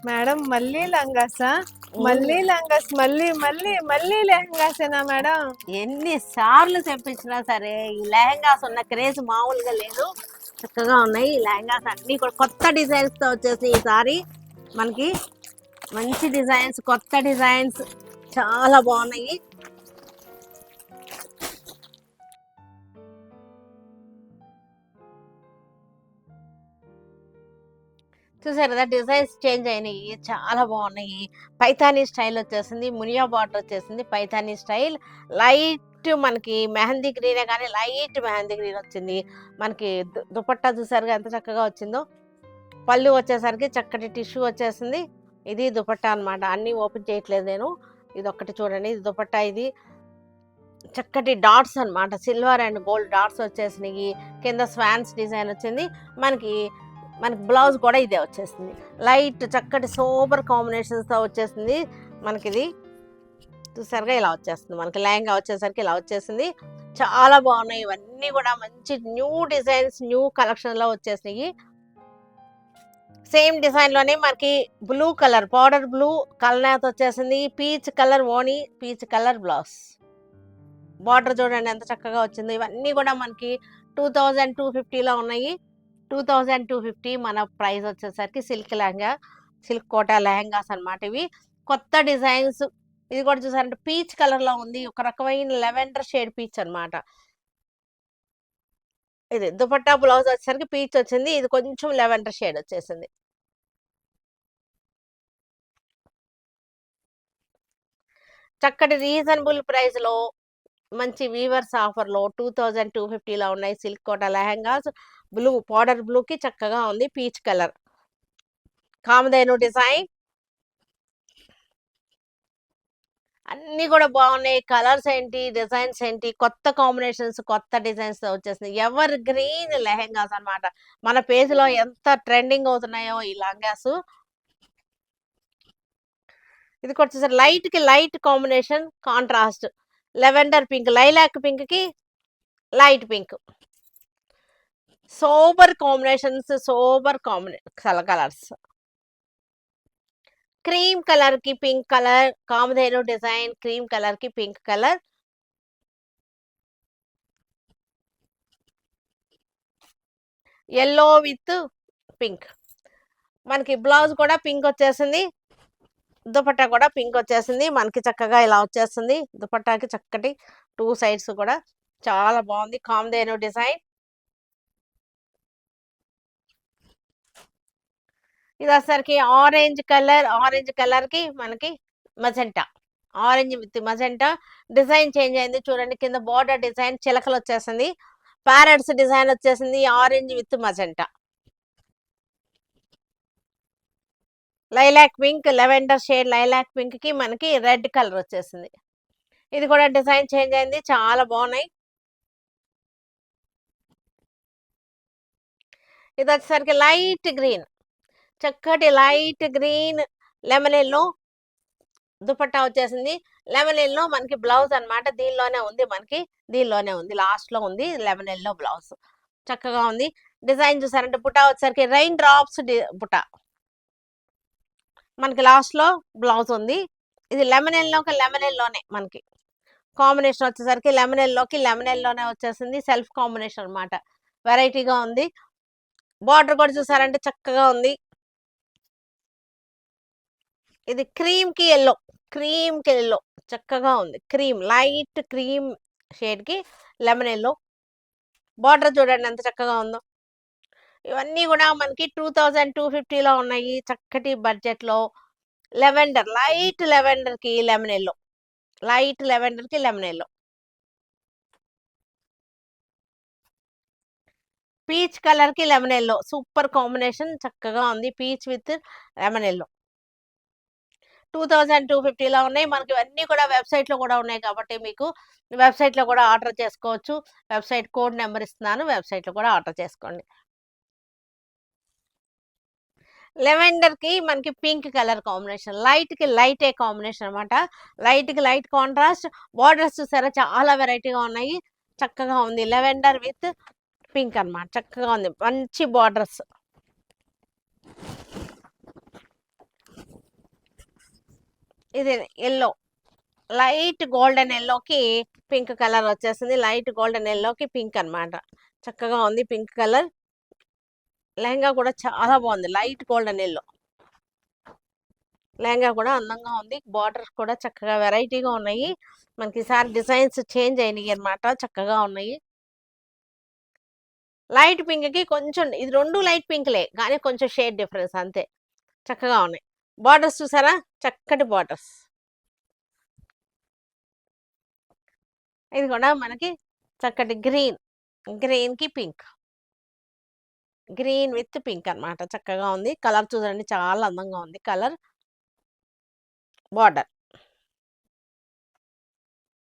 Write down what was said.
Madam మళ్ళీ లంగాసా? మళ్ళీ లంగాస్, మళ్ళీ మళ్ళీ మళ్ళీ లెహంగాసేనా మేడం? ఎన్ని సార్లు తెప్పించినా సరే ఈ లెహంగాస్ ఉన్న క్రేజ్ మామూలుగా లేదు. చక్కగా ఉన్నాయి ఈ లెహంగాస్ అన్ని కూడా కొత్త డిజైన్స్ తో వచ్చేసి ఈసారి మనకి మంచి డిజైన్స్, కొత్త డిజైన్స్ చాలా బాగున్నాయి. చూసారు కదా డిజైన్స్ చేంజ్ అయినాయి, చాలా బాగున్నాయి. పైతానీ స్టైల్ వచ్చేసింది, మునియా బార్డర్ వచ్చేసింది, పైతానీ స్టైల్ లైట్ మనకి మెహందీ గ్రీనే కానీ లైట్ మెహందీ గ్రీన్ వచ్చింది. మనకి దుపట్టా చూసారుగా ఎంత చక్కగా వచ్చిందో. పళ్ళు వచ్చేసరికి చక్కటి టిష్యూ వచ్చేసింది. ఇది దుపట్టా అనమాట. అన్నీ ఓపెన్ చేయట్లేదు నేను, ఇది ఒక్కటి చూడండి. ఇది దుపట్టా, ఇది చక్కటి డాట్స్ అనమాట, సిల్వర్ అండ్ గోల్డ్ డాట్స్ వచ్చేసినాయి. కింద స్వాన్స్ డిజైన్ వచ్చింది. మనకి మనకి బ్లౌజ్ కూడా ఇదే వచ్చేసింది. లైట్ చక్కటి సూపర్ కాంబినేషన్స్తో వచ్చేసింది. మనకి ఇది చూసారుగా ఇలా వచ్చేస్తుంది. మనకి లెహంగా వచ్చేసరికి ఇలా వచ్చేసింది. చాలా బాగున్నాయి ఇవన్నీ కూడా. మంచి న్యూ డిజైన్స్, న్యూ కలెక్షన్లో వచ్చేసినాయి. సేమ్ డిజైన్లోనే మనకి blue colour, powder blue colour వచ్చేసింది. పీచ్ కలర్ ఓణి, పీచ్ కలర్ బ్లౌజ్. బార్డర్ చూడండి ఎంత చక్కగా వచ్చింది. ఇవన్నీ కూడా మనకి 2250లో ఉన్నాయి. 2250 మన ప్రైస్ వచ్చేసరికి. సిల్క్ లెహంగా, సిల్క్ కోటా లెహంగాస్ అనమాట ఇవి. కొత్త డిజైన్స్. ఇది కూడా చూసారంటే పీచ్ కలర్ లో ఉంది, ఒక రకమైన లెవెండర్ షేడ్ పీచ్ అనమాట. ఇది దుపట్టా బ్లౌజ్ వచ్చేసరికి పీచ్ వచ్చింది, ఇది కొంచెం లెవెండర్ షేడ్ వచ్చేసింది. చక్కటి రీజనబుల్ ప్రైస్ లో మంచి వీవర్స్ ఆఫర్ లో 2250లో ఉన్నాయి silk Kota lehengas. Blue, powder blue కి చక్కగా ఉంది పీచ్ కలర్, కామధేను డిజైన్. అన్ని కూడా బాగున్నాయి. కలర్స్ ఏంటి, డిజైన్స్ ఏంటి, కొత్త కాంబినేషన్స్, కొత్త డిజైన్స్ వచ్చేసింది. ఎవర్ గ్రీన్ లెహంగాస్ అనమాట. మన పేజ్ లో ఎంత ట్రెండింగ్ అవుతున్నాయో ఈ లెహంగాస్. ఇది కూడా చూసారు లైట్ కి light combination, contrast lavender pink, lilac pink కి light pink. Sober combinations, sober colours. Cream colour కి pink colour, Kamadhenu design, cream colour కి pink colour. Yellow with pink. మనకి బ్లౌజ్ కూడా పింక్ వచ్చేసింది, దుపట్టా కూడా పింక్ వచ్చేసింది. మనకి చక్కగా ఇలా వచ్చేస్తుంది. దుపట్టాకి చక్కటి 2 సైడ్స్ కూడా చాలా బాగుంది. కామధేను డిజైన్. ఇది వచ్చేసరికి ఆరెంజ్ కలర్, ఆరెంజ్ కలర్ కి మనకి magenta, orange with magenta. Design change అయింది చూడండి. కింద బార్డర్ డిజైన్ చిలకలు వచ్చేసింది, ప్యారెట్స్ డిజైన్ వచ్చేసింది. Orange with magenta, lilac pink, lavender shade lilac pink కి మనకి రెడ్ కలర్ వచ్చేసింది. ఇది కూడా డిజైన్ చేంజ్ అయింది, చాలా బాగున్నాయి. ఇది వచ్చేసరికి లైట్ గ్రీన్, చక్కటి light green lemon yellow dupatta వచ్చేసింది. లెమన్ ఎల్లో మనకి బ్లౌజ్ అనమాట. దీనిలోనే ఉంది, మనకి దీనిలోనే ఉంది, లాస్ట్ లో ఉంది లెమన్ ఎల్లో బ్లౌజ్. చక్కగా ఉంది. డిజైన్ చూసారంటే బుటా వచ్చేసరికి రైన్ డ్రాప్స్ బుటా, మనకి లాస్ట్ లో బ్లౌజ్ ఉంది. ఇది లెమన్ ఎల్లోకి లెమన్ ఎల్లోనే మనకి కాంబినేషన్ వచ్చేసరికి లెమన్ ఎల్లోకి లెమన్ ఎల్లోనే వచ్చేసింది. సెల్ఫ్ కాంబినేషన్ అనమాట, వెరైటీగా ఉంది. బార్డర్ కూడా చూసారంటే చక్కగా ఉంది. ఇది క్రీమ్ కి ఎల్లో, క్రీమ్ కి ఎల్లో చక్కగా ఉంది. క్రీమ్, లైట్ క్రీమ్ షేడ్ కి లెమన్ ఎల్లో. బార్డర్ చూడండి ఎంత చక్కగా ఉందో. ఇవన్నీ కూడా మనకి 2250లో ఉన్నాయి, చక్కటి బడ్జెట్ లో. లెవెండర్, లైట్ లెవెండర్ కి లెమన్ ఎల్లో, లైట్ లెవెండర్ కి లెమన్ ఎల్లో. పీచ్ కలర్ కి లెమన్ ఎల్లో, సూపర్ కాంబినేషన్, చక్కగా ఉంది. Peach with lemon yellow. 2250లో ఉన్నాయి మనకి. ఇవన్నీ కూడా వెబ్సైట్ లో కూడా ఉన్నాయి కాబట్టి మీకు వెబ్సైట్ లో కూడా ఆర్డర్ చేసుకోవచ్చు. వెబ్సైట్ కోడ్ నెంబర్ ఇస్తున్నాను, వెబ్సైట్ లో కూడా ఆర్డర్ చేసుకోండి. లెవెండర్ కి మనకి పింక్ కలర్ కాంబినేషన్, లైట్ కి లైట్ ఏ కాంబినేషన్ అనమాట. లైట్ కి లైట్ కాంట్రాస్ట్. బార్డర్స్ చూసారా చాలా వెరైటీగా ఉన్నాయి, చక్కగా ఉంది. లెవెండర్ విత్ పింక్ అనమాట, చక్కగా ఉంది. మంచి బార్డర్స్. ఇది ఎల్లో, లైట్ గోల్డెన్ ఎల్లోకి పింక్ కలర్ వచ్చేసింది. లైట్ గోల్డెన్ ఎల్లోకి పింక్ అన్నమాట. చక్కగా ఉంది పింక్ కలర్. లెహంగా కూడా చాలా బాగుంది, లైట్ గోల్డెన్ ఎల్లో. లెహంగా కూడా అందంగా ఉంది. బార్డర్స్ కూడా చక్కగా వెరైటీగా ఉన్నాయి. మనకి ఈసారి డిజైన్స్ చేంజ్ అయినాయి అన్నమాట, చక్కగా ఉన్నాయి. లైట్ పింక్ కి కొంచెం, ఇది రెండు లైట్ పింక్లే కానీ కొంచెం షేడ్ డిఫరెన్స్ అంతే. చక్కగా ఉన్నాయి. బార్డర్స్ చూసారా, చక్కటి బార్డర్స్. ఇది కూడా మనకి చక్కటి గ్రీన్, గ్రీన్ కి పింక్, గ్రీన్ విత్ పింక్ అన్నమాట. చక్కగా ఉంది. కలర్ చూడండి, చాలా అందంగా ఉంది కలర్. బార్డర్